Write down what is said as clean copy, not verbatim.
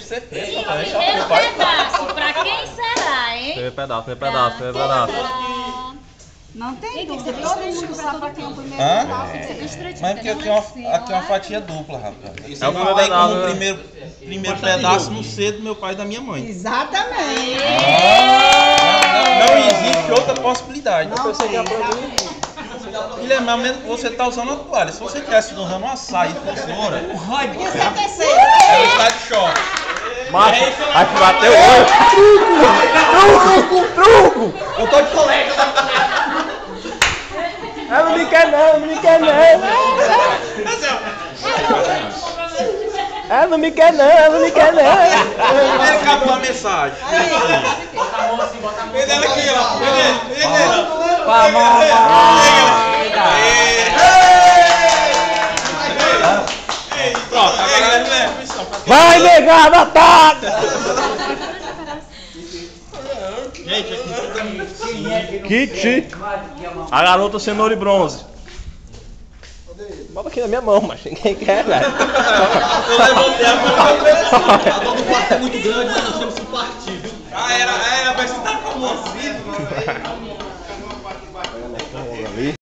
ser feito. E primeiro pedaço, pra quem será, hein? Primeiro pedaço. Não tem dúvida, todo mundo sabe pra quem é o primeiro Hã? pedaço. Mas porque aqui é uma fatia dupla, rapaz. Você É o vai primeiro lá e pedaço, come o né? primeiro pedaço no seio do meu pai e da minha mãe. Exatamente. Não existe outra possibilidade. Não tem, exatamente. Guilherme, mas você tá usando a toalha. Se você tivesse usando um açaí de tesoura, Podia ser terceiro. ela tá de choque. Macho, acho que bateu hoje. Truco! Eu tô de colega. Ela não me quer não. Ela não me quer não. Ele acabou a mensagem. Vem dela aqui, ó. Vem dela. Pronto, agora é. Vai, negado, ataca! Gente, Kit. A garota cenoura e bronze. Bota aqui na minha mão, mas ninguém quer, velho. eu levantei a mão. Todo quarto é muito grande, mas nós temos um partido. Era, mas você tá com a mão assim,